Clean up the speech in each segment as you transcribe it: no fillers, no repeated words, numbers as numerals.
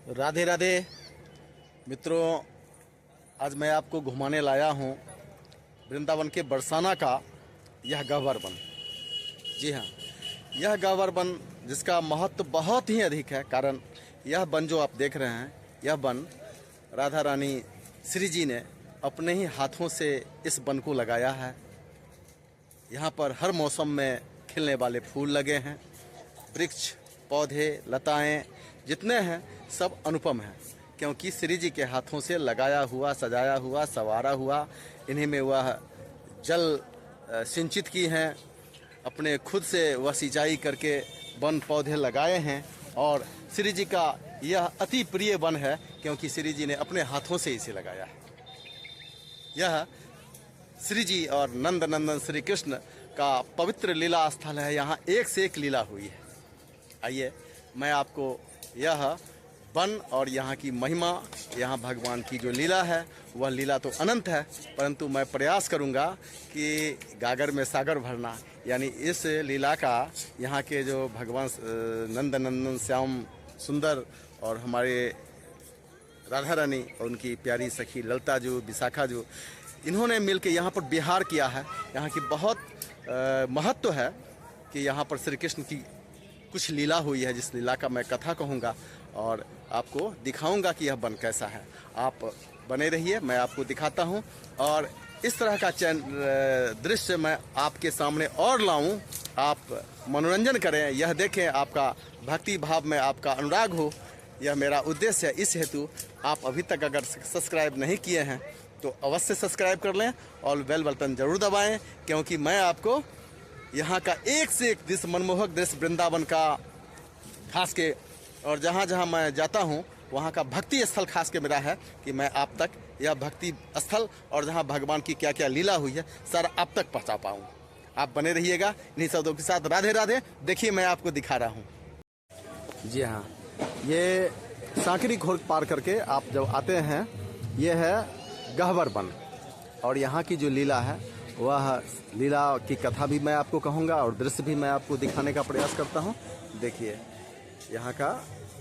राधे राधे मित्रों, आज मैं आपको घुमाने लाया हूँ वृंदावन के बरसाना का यह गह्वर वन। जी हाँ, यह गह्वर वन जिसका महत्व बहुत ही अधिक है। कारण यह वन जो आप देख रहे हैं, यह वन राधा रानी श्री जी ने अपने ही हाथों से इस वन को लगाया है। यहाँ पर हर मौसम में खिलने वाले फूल लगे हैं। वृक्ष, पौधे, लताएं जितने हैं सब अनुपम हैं, क्योंकि श्री जी के हाथों से लगाया हुआ, सजाया हुआ, संवारा हुआ। इन्हीं में वह जल सिंचित की हैं, अपने खुद से वह सिंचाई करके वन पौधे लगाए हैं। और श्री जी का यह अति प्रिय वन है, क्योंकि श्री जी ने अपने हाथों से इसे लगाया है। यह श्री जी और नंद नंदन श्री कृष्ण का पवित्र लीला स्थल है। यहाँ एक से एक लीला हुई है। आइए मैं आपको यह वन और यहाँ की महिमा, यहाँ भगवान की जो लीला है वह लीला तो अनंत है, परंतु मैं प्रयास करूँगा कि गागर में सागर भरना, यानी इस लीला का यहाँ के जो भगवान नंद नंदन श्याम सुंदर और हमारे राधा रानी और उनकी प्यारी सखी ललता जो, विशाखा जो, इन्होंने मिलकर यहाँ पर विहार किया है। यहाँ की बहुत महत्व है कि यहाँ पर श्री कृष्ण की कुछ लीला हुई है, जिस लीला का मैं कथा कहूँगा और आपको दिखाऊंगा कि यह वन कैसा है। आप बने रहिए, मैं आपको दिखाता हूँ और इस तरह का दृश्य मैं आपके सामने और लाऊं। आप मनोरंजन करें, यह देखें, आपका भक्ति भाव में आपका अनुराग हो, यह मेरा उद्देश्य है। इस हेतु आप अभी तक अगर सब्सक्राइब नहीं किए हैं तो अवश्य सब्सक्राइब कर लें और बेल बटन ज़रूर दबाएं, क्योंकि मैं आपको यहाँ का एक से एक दृश्य, मनमोहक दृश्य वृंदावन का खास के, और जहाँ जहाँ मैं जाता हूँ वहाँ का भक्ति स्थल खास के मेरा है कि मैं आप तक यह भक्ति स्थल और जहाँ भगवान की क्या क्या लीला हुई है सारा आप तक पहुँचा पाऊँ। आप बने रहिएगा इन्हीं शब्दों के साथ। राधे राधे। देखिए मैं आपको दिखा रहा हूँ। जी हाँ, ये सांकरी खोर पार करके आप जब आते हैं, ये है गह्वर वन और यहाँ की जो लीला है वह लीला की कथा भी मैं आपको कहूँगा और दृश्य भी मैं आपको दिखाने का प्रयास करता हूँ। देखिए यहाँ का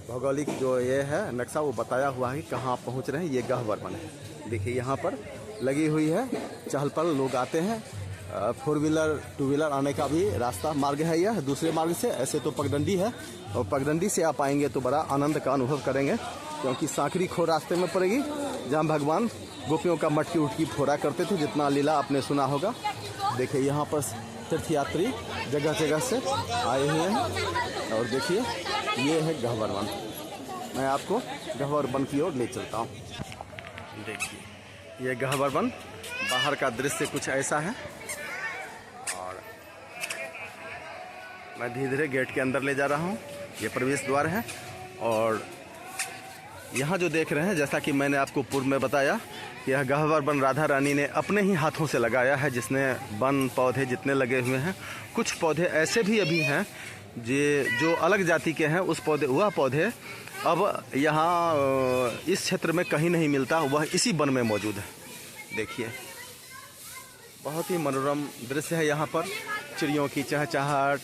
भौगोलिक जो ये है नक्शा, वो बताया हुआ है कि कहाँ आप पहुँच रहे हैं। ये गह्वर वन है। देखिए यहाँ पर लगी हुई है चहल पहल, लोग आते हैं। 4 व्हीलर 2 व्हीलर आने का भी रास्ता मार्ग है यह दूसरे मार्ग से। ऐसे तो पगडंडी है और पगडंडी से आप आएंगे तो बड़ा आनंद का अनुभव करेंगे, क्योंकि सांकरी खोर रास्ते में पड़ेगी, जहाँ भगवान गोपियों का मटकी उटकी फोड़ा करते थे, जितना लीला आपने सुना होगा। देखिए यहाँ पर तीर्थयात्री जगह जगह से आए हुए हैं और देखिए ये है गह्वर वन। मैं आपको गह्वर वन की ओर ले चलता हूँ। देखिए ये गह्वर वन, बाहर का दृश्य कुछ ऐसा है और मैं धीरे धीरे गेट के अंदर ले जा रहा हूँ। ये प्रवेश द्वार है और यहाँ जो देख रहे हैं, जैसा कि मैंने आपको पूर्व में बताया, यह गह्वर वन राधा रानी ने अपने ही हाथों से लगाया है, जिसने वन पौधे जितने लगे हुए हैं, कुछ पौधे ऐसे भी अभी हैं जो अलग जाति के हैं। उस पौधे, वह पौधे अब यहाँ इस क्षेत्र में कहीं नहीं मिलता, वह इसी वन में मौजूद है। देखिए बहुत ही मनोरम दृश्य है। यहाँ पर चिड़ियों की चहचहाहट,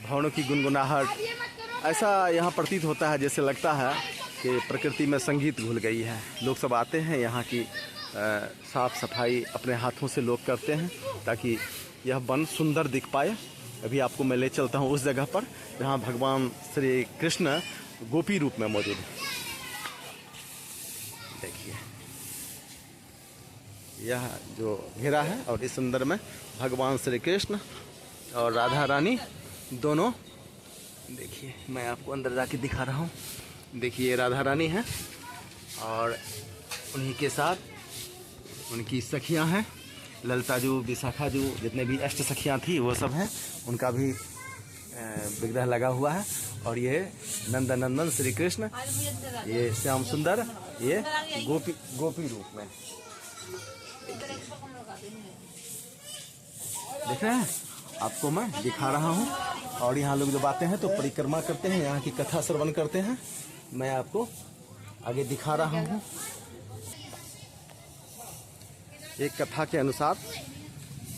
भवनों की गुनगुनाहट, ऐसा यहाँ प्रतीत होता है जैसे लगता है कि प्रकृति में संगीत घुल गई है। लोग सब आते हैं, यहाँ की साफ सफाई अपने हाथों से लोग करते हैं ताकि यह वन सुंदर दिख पाए। अभी आपको मैं ले चलता हूँ उस जगह पर जहाँ भगवान श्री कृष्ण गोपी रूप में मौजूद है। देखिए यह जो घेरा है और इस अंदर में भगवान श्री कृष्ण और राधा रानी दोनों। देखिए मैं आपको अंदर जाके दिखा रहा हूँ। देखिए राधा रानी है और उन्हीं के साथ उनकी सखियाँ हैं, ललता जू, विशाखा जू, जितने भी अष्ट सखियाँ थी वो सब हैं, उनका भी विग्रह लगा हुआ है। और ये नंद नंदन श्री कृष्ण, ये श्याम सुंदर, ये गोपी रूप में। देख रहे हैं, आपको मैं दिखा रहा हूँ। और यहाँ लोग जब आते हैं तो परिक्रमा करते हैं, यहाँ की कथा श्रवण करते हैं। मैं आपको आगे दिखा रहा हूँ। एक कथा के अनुसार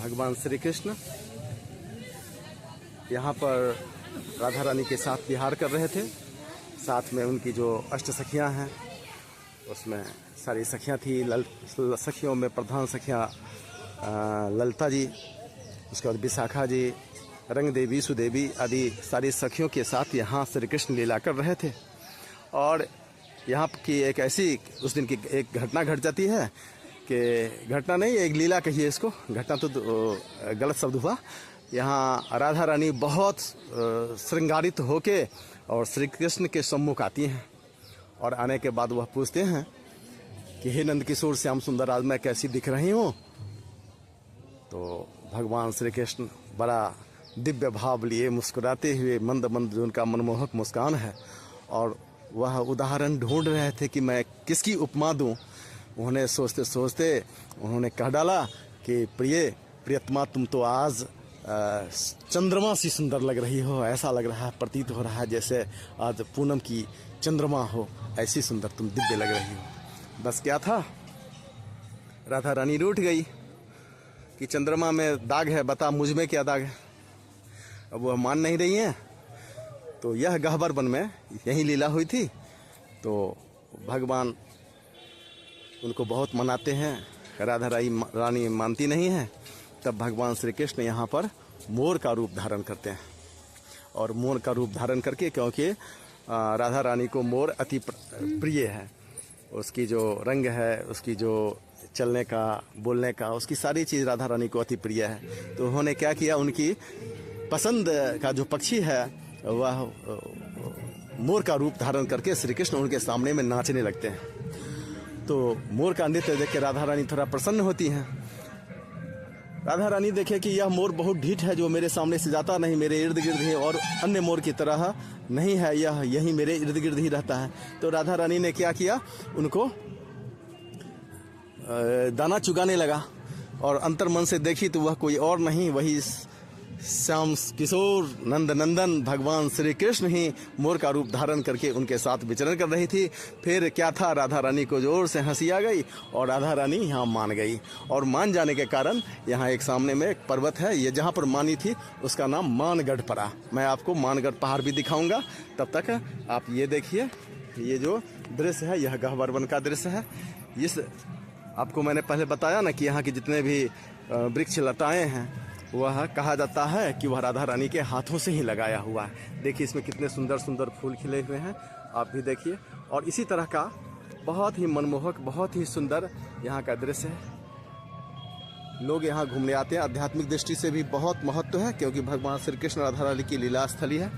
भगवान श्री कृष्ण यहाँ पर राधा रानी के साथ विहार कर रहे थे। साथ में उनकी जो अष्ट सखियाँ हैं, उसमें सारी सखियाँ थी। सखियों में प्रधान सखियाँ ललिता जी, उसके बाद विशाखा जी, रंग देवी, सुदेवी आदि सारी सखियों के साथ यहाँ श्री कृष्ण लीला कर रहे थे। और यहाँ की एक ऐसी उस दिन की एक घटना घट जाती है कि घटना नहीं, एक लीला कहिए इसको, घटना तो गलत शब्द हुआ। यहाँ राधा रानी बहुत श्रृंगारित होके और श्री कृष्ण के सम्मुख आती हैं। और आने के बाद वह पूछते हैं कि हे नंद किशोर श्याम सुंदर, आज मैं कैसी दिख रही हूँ? तो भगवान श्री कृष्ण बड़ा दिव्य भाव लिए मुस्कुराते हुए मंद मंद जो उनका मनमोहक मुस्कान है, और वह उदाहरण ढूंढ रहे थे कि मैं किसकी उपमा दूं। उन्होंने सोचते सोचते उन्होंने कह डाला कि प्रियतमा, तुम तो आज चंद्रमा सी सुंदर लग रही हो। ऐसा लग रहा है, प्रतीत हो रहा है जैसे आज पूनम की चंद्रमा हो, ऐसी सुंदर तुम दिव्य लग रही हो। बस क्या था, राधा रानी रूठ गई कि चंद्रमा में दाग है, बता मुझ में क्या दाग है। अब वह मान नहीं रही हैं। तो यह गह्वर वन में यही लीला हुई थी। तो भगवान उनको बहुत मनाते हैं, राधा रानी मानती नहीं है। तब भगवान श्री कृष्ण यहाँ पर मोर का रूप धारण करते हैं। और मोर का रूप धारण करके, क्योंकि राधा रानी को मोर अति प्रिय है, उसकी जो रंग है, उसकी जो चलने का, बोलने का, उसकी सारी चीज़ राधा रानी को अति प्रिय है। तो उन्होंने क्या किया, उनकी पसंद का जो पक्षी है वह मोर का रूप धारण करके श्री कृष्ण उनके सामने में नाचने लगते हैं। तो मोर का नृत्य देख के राधा रानी थोड़ा प्रसन्न होती हैं। राधा रानी देखे कि यह मोर बहुत ढीठ है, जो मेरे सामने से जाता नहीं, मेरे इर्द गिर्द ही, और अन्य मोर की तरह नहीं है, यह यही मेरे इर्द गिर्द ही रहता है। तो राधा रानी ने क्या किया, उनको दाना चुगाने लगा। और अंतर्मन से देखी तो वह कोई और नहीं, वही श्याम किशोर नंद नंदन भगवान श्री कृष्ण ही मोर का रूप धारण करके उनके साथ विचरण कर रही थी। फिर क्या था, राधा रानी को जोर से हंसी आ गई और राधा रानी यहाँ मान गई। और मान जाने के कारण यहाँ एक सामने में एक पर्वत है, ये जहाँ पर मानी थी उसका नाम मानगढ़ पड़ा। मैं आपको मानगढ़ पहाड़ भी दिखाऊंगा, तब तक आप ये देखिए। ये जो दृश्य है यह गह्वर वन का दृश्य है। इस आपको मैंने पहले बताया ना कि यहाँ की जितने भी वृक्ष लताएँ हैं वह कहा जाता है कि वह राधा रानी के हाथों से ही लगाया हुआ है। देखिए इसमें कितने सुंदर सुंदर फूल खिले हुए हैं, आप भी देखिए। और इसी तरह का बहुत ही मनमोहक, बहुत ही सुंदर यहाँ का दृश्य है। लोग यहाँ घूमने आते हैं। आध्यात्मिक दृष्टि से भी बहुत महत्व है, क्योंकि भगवान श्री कृष्ण राधा रानी की लीला स्थली है।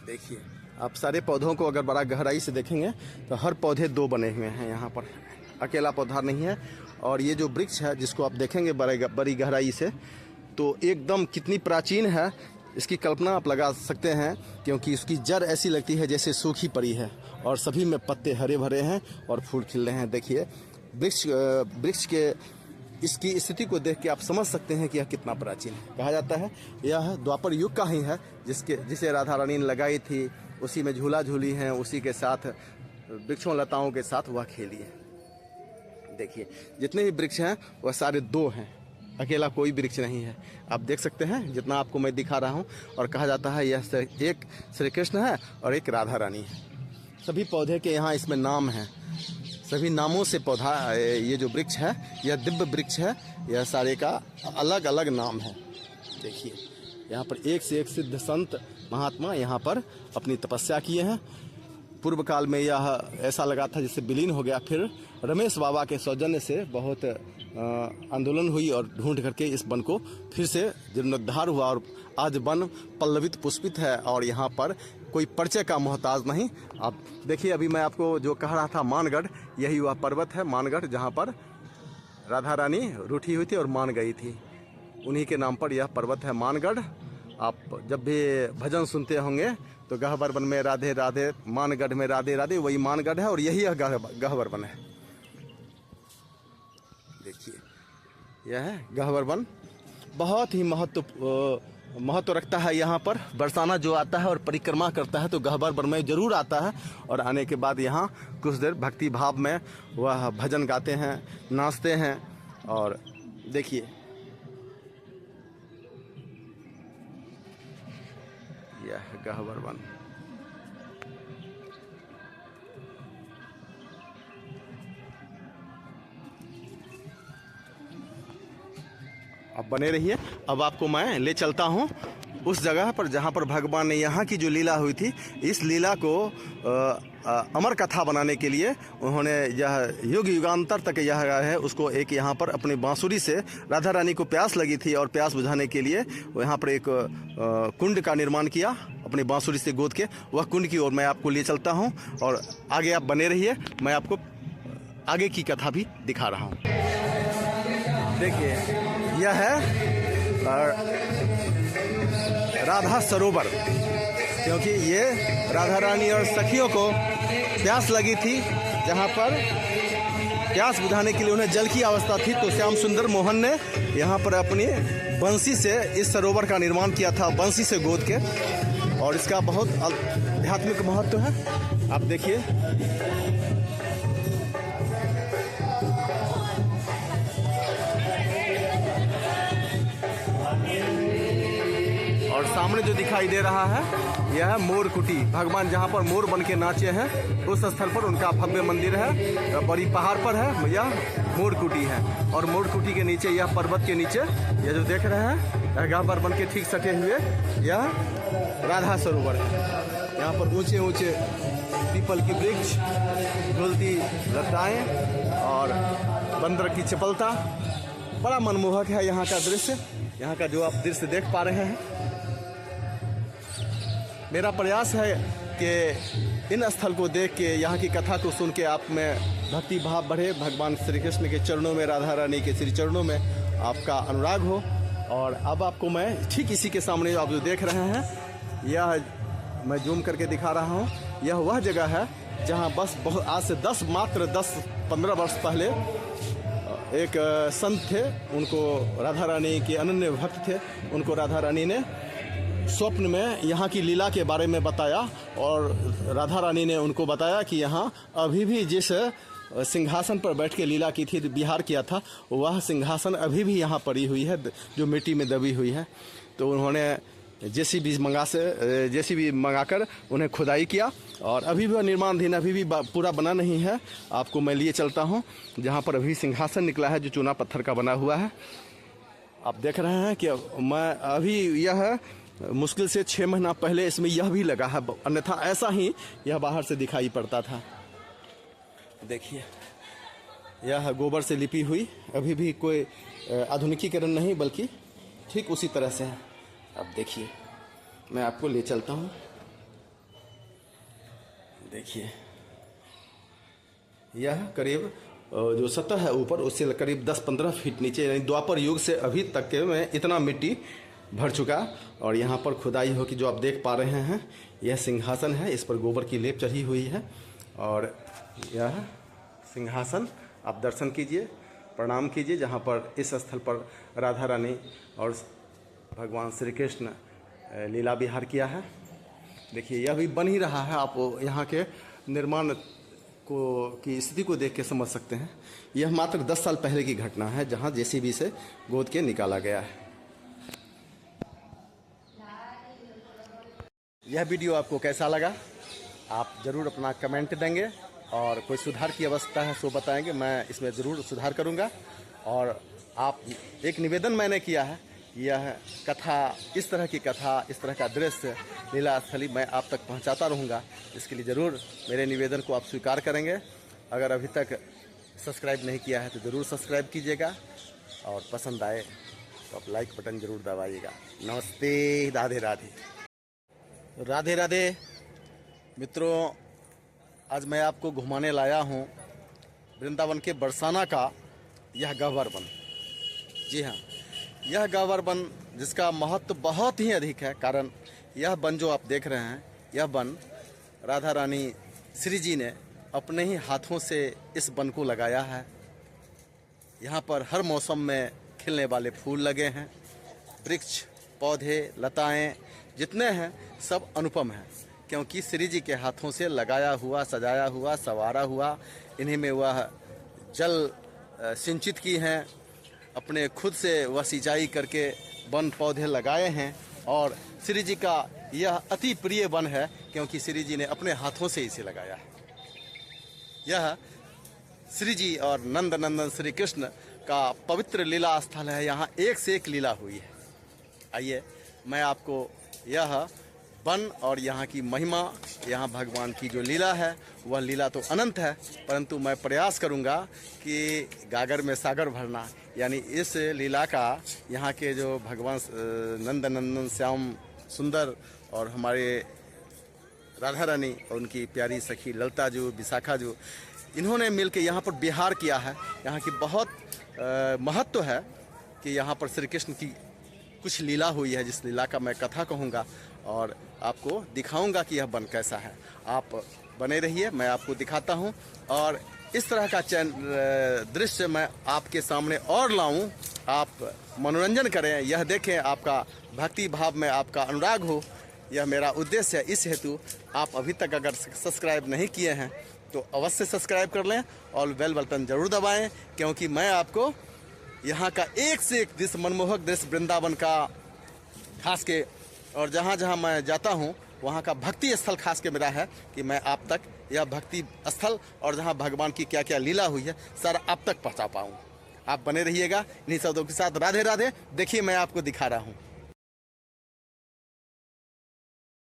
देखिए आप सारे पौधों को अगर बड़ा गहराई से देखेंगे तो हर पौधे दो बने हुए हैं, यहाँ पर अकेला पौधा नहीं है। और ये जो वृक्ष है जिसको आप देखेंगे बड़ी गहराई से, तो एकदम कितनी प्राचीन है इसकी कल्पना आप लगा सकते हैं, क्योंकि इसकी जड़ ऐसी लगती है जैसे सूखी पड़ी है, और सभी में पत्ते हरे भरे हैं और फूल खिल रहे हैं। देखिए वृक्ष के इसकी स्थिति को देख के आप समझ सकते हैं कि यह कितना प्राचीन है। कहा जाता है यह द्वापर युग का ही है, जिसे राधा रानी ने लगाई थी, उसी में झूला झूली हैं, उसी के साथ वृक्षों लताओं के साथ वह खेली है। देखिए जितने भी वृक्ष हैं वह सारे दो हैं, अकेला कोई वृक्ष नहीं है। आप देख सकते हैं जितना आपको मैं दिखा रहा हूँ। और कहा जाता है यह एक श्री कृष्ण है और एक राधा रानी है। सभी पौधे के यहाँ इसमें नाम हैं, सभी नामों से पौधा, ये जो वृक्ष है यह दिव्य वृक्ष है, यह सारे का अलग अलग नाम है। देखिए यहाँ पर एक से एक सिद्ध संत महात्मा यहाँ पर अपनी तपस्या किए हैं। पूर्व काल में यह ऐसा लगा था जैसे विलीन हो गया, फिर रमेश बाबा के सौजन्य से बहुत आंदोलन हुई और ढूंढ करके इस वन को फिर से जीर्णोद्धार हुआ, और आज वन पल्लवित पुष्पित है और यहाँ पर कोई परिचय का मोहताज नहीं। आप देखिए अभी मैं आपको जो कह रहा था मानगढ़, यही वह पर्वत है मानगढ़, जहाँ पर राधा रानी रूठी हुई थी और मान गई थी। उन्हीं के नाम पर यह पर्वत है मानगढ़। आप जब भी भजन सुनते होंगे तो गह्वर वन में राधे राधे, मानगढ़ में राधे राधे, वही मानगढ़ है और यही गह्वर वन है। देखिए यह है गह्वर वन, बहुत ही महत्व रखता है। यहाँ पर बरसाना जो आता है और परिक्रमा करता है तो गह्वर वन में जरूर आता है, और आने के बाद यहाँ कुछ देर भक्ति भाव में वह भजन गाते हैं, नाचते हैं। और देखिए यह गह्वर वन। अब बने रहिए। अब आपको मैं ले चलता हूँ उस जगह पर जहाँ पर भगवान ने यहाँ की जो लीला हुई थी, इस लीला को अमर कथा बनाने के लिए उन्होंने यह युग युगांतर तक यह है उसको एक यहाँ पर अपनी बांसुरी से राधा रानी को प्यास लगी थी और प्यास बुझाने के लिए वो यहाँ पर एक कुंड का निर्माण किया अपनी बांसुरी से गोद के। वह कुंड की ओर मैं आपको ले चलता हूँ और आगे आप बने रहिए, मैं आपको आगे की कथा भी दिखा रहा हूँ। देखिए, यह है राधा सरोवर, क्योंकि ये राधा रानी और सखियों को प्यास लगी थी, जहाँ पर प्यास बुझाने के लिए उन्हें जल की आवश्यकता थी, तो श्याम सुंदर मोहन ने यहाँ पर अपनी बंसी से इस सरोवर का निर्माण किया था, बंसी से गोद के। और इसका बहुत आध्यात्मिक महत्व है। आप देखिए, और सामने जो दिखाई दे रहा है यह है मोर कुटी। भगवान जहाँ पर मोर बन के नाचे हैं उस स्थल पर उनका भव्य मंदिर है, बड़ी पहाड़ पर है, यह मोर कुटी है। और मोर कुटी के नीचे, यह पर्वत के नीचे, यह जो देख रहे हैं यह गह्वर बन के ठीक सटे हुए यह राधा सरोवर है। यहाँ पर ऊंचे ऊंचे पीपल की वृक्ष, झूलती लताएं और बंदर की चपलता, बड़ा मनमोहक है यहाँ का दृश्य। यहाँ का जो आप दृश्य देख पा रहे हैं, मेरा प्रयास है कि इन स्थल को देख के, यहाँ की कथा को सुन के आप में भक्ति भाव बढ़े, भगवान श्री कृष्ण के चरणों में, राधा रानी के श्री चरणों में आपका अनुराग हो। और अब आपको मैं ठीक इसी के सामने आप जो देख रहे हैं, यह मैं जूम करके दिखा रहा हूँ, यह वह जगह है जहाँ बस बहुत आज से 10-15 वर्ष पहले एक संत थे, उनको राधा रानी के अनन्य भक्त थे, उनको राधा रानी ने स्वप्न में यहाँ की लीला के बारे में बताया और राधा रानी ने उनको बताया कि यहाँ अभी भी जिस सिंहासन पर बैठ के लीला की थी, विहार किया था, वह सिंहासन अभी भी यहाँ पड़ी हुई है, जो मिट्टी में दबी हुई है। तो उन्होंने जेसीबी मंगाकर उन्हें खुदाई किया और अभी भी निर्माणाधीन, अभी भी पूरा बना नहीं है। आपको मैं लिए चलता हूँ जहाँ पर अभी सिंहासन निकला है, जो चूना पत्थर का बना हुआ है। आप देख रहे हैं कि मैं अभी यह मुश्किल से 6 महीना पहले इसमें यह भी लगा है, अन्यथा ऐसा ही यह बाहर से दिखाई पड़ता था। देखिए, यह गोबर से लिपी हुई, अभी भी कोई आधुनिकीकरण नहीं, बल्कि ठीक उसी तरह से है। अब देखिए, मैं आपको ले चलता हूँ। देखिए, यह करीब जो सतह है ऊपर, उससे करीब 10-15 फीट नीचे, यानी द्वापर युग से अभी तक के में इतना मिट्टी भर चुका। और यहाँ पर खुदाई हो कि जो आप देख पा रहे हैं, यह सिंहासन है, इस पर गोबर की लेप चढ़ी हुई है। और यह सिंहासन आप दर्शन कीजिए, प्रणाम कीजिए, जहाँ पर इस स्थल पर राधा रानी और भगवान श्री कृष्ण लीला विहार किया है। देखिए, यह भी बन ही रहा है, आप यहाँ के निर्माण की स्थिति को देख के समझ सकते हैं। यह मात्र 10 साल पहले की घटना है, जहाँ जेसीबी से गोद के निकाला गया है। यह वीडियो आपको कैसा लगा, आप ज़रूर अपना कमेंट देंगे, और कोई सुधार की आवश्यकता है सो बताएंगे, मैं इसमें ज़रूर सुधार करूँगा। और आप, एक निवेदन मैंने किया है, यह कथा, इस तरह की कथा, इस तरह का दृश्य लीला स्थली मैं आप तक पहुंचाता रहूंगा। इसके लिए ज़रूर मेरे निवेदन को आप स्वीकार करेंगे। अगर अभी तक सब्सक्राइब नहीं किया है तो ज़रूर सब्सक्राइब कीजिएगा, और पसंद आए तो आप लाइक बटन ज़रूर दबाइएगा। नमस्ते, राधे राधे। राधे राधे मित्रों, आज मैं आपको घुमाने लाया हूँ वृंदावन के बरसाना का यह गह्वर वन। जी हाँ, यह गह्वर वन जिसका महत्व बहुत ही अधिक है, कारण यह वन जो आप देख रहे हैं, यह वन राधा रानी श्री जी ने अपने ही हाथों से इस वन को लगाया है। यहाँ पर हर मौसम में खिलने वाले फूल लगे हैं, वृक्ष, पौधे, लताएं जितने हैं सब अनुपम हैं, क्योंकि श्री जी के हाथों से लगाया हुआ, सजाया हुआ, संवारा हुआ, इन्हीं में वह जल सिंचित की हैं, अपने खुद से वह सिंचाई करके वन पौधे लगाए हैं, और श्री जी का यह अति प्रिय वन है, क्योंकि श्री जी ने अपने हाथों से इसे लगाया है। यह श्री जी और नंद नंदन श्री कृष्ण का पवित्र लीला स्थल है। यहाँ एक से एक लीला हुई है। आइए मैं आपको यह वन और यहाँ की महिमा, यहाँ भगवान की जो लीला है वह लीला तो अनंत है, परंतु मैं प्रयास करूँगा कि गागर में सागर भरना, यानी इस लीला का यहाँ के जो भगवान नंद नंदन श्याम सुंदर और हमारे राधा रानी और उनकी प्यारी सखी ललता जो विशाखा जो, इन्होंने मिलकर यहाँ पर विहार किया है। यहाँ की बहुत महत्व है कि यहाँ पर श्री कृष्ण की कुछ लीला हुई है, जिस लीला का मैं कथा कहूँगा और आपको दिखाऊंगा कि यह वन कैसा है। आप बने रहिए, मैं आपको दिखाता हूँ और इस तरह का दृश्य मैं आपके सामने और लाऊं। आप मनोरंजन करें, यह देखें, आपका भक्ति भाव में आपका अनुराग हो, यह मेरा उद्देश्य है। इस हेतु आप अभी तक अगर सब्सक्राइब नहीं किए हैं तो अवश्य सब्सक्राइब कर लें और बेल बटन ज़रूर दबाएं, क्योंकि मैं आपको यहाँ का एक से एक दृश्य, मनमोहक दृश्य वृंदावन का खास के, और जहाँ जहाँ मैं जाता हूँ वहाँ का भक्ति स्थल खास के मेरा है कि मैं आप तक यह भक्ति स्थल और जहाँ भगवान की क्या क्या लीला हुई है सारा आप तक पहुँचा पाऊँ। आप बने रहिएगा इन्हीं शब्दों के साथ। राधे राधे। देखिए मैं आपको दिखा रहा हूँ।